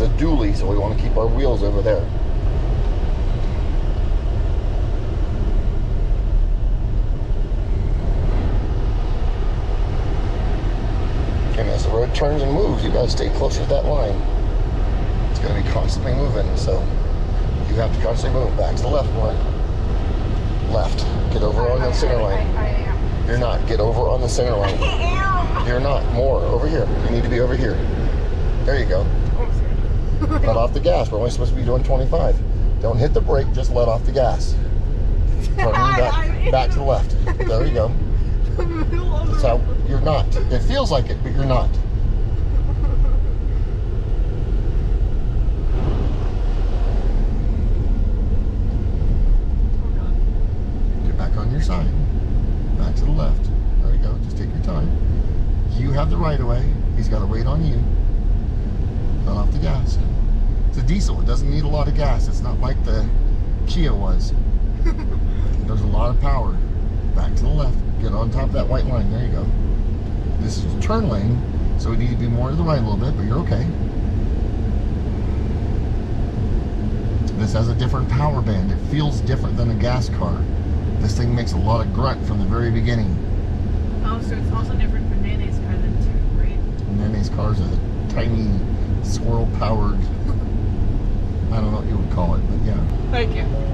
is a dually, so we want to keep our wheels over there. And as the road turns and moves, you gotta stay closer to that line. It's gonna be constantly moving, so you have to constantly move. Back to the left more. Left. Get over on the center line. I am. You're not. Get over on the center line. You're not. More. Over here. You need to be over here. There you go. Let off the gas. We're only supposed to be doing 25. Don't hit the brake, just let off the gas. Turn back to the left. There you go. That's how you're not. It feels like it, but you're not. Get back on your side. Back to the left. There you go. Just take your time. You have the right of way. He's got to wait on you. Let off the gas. It's a diesel. It doesn't need a lot of gas. It's not like the Kia was. There's a lot of power. Back to the left. Get on top of that white line. There you go. This is a turn lane, so we need to be more to the right a little bit, but you're okay. This has a different power band. It feels different than a gas car. This thing makes a lot of grunt from the very beginning. Oh, so it's also different from Nene's car then too, right? Nene's car's a tiny, swirl-powered, I don't know what you would call it, but yeah. Thank you.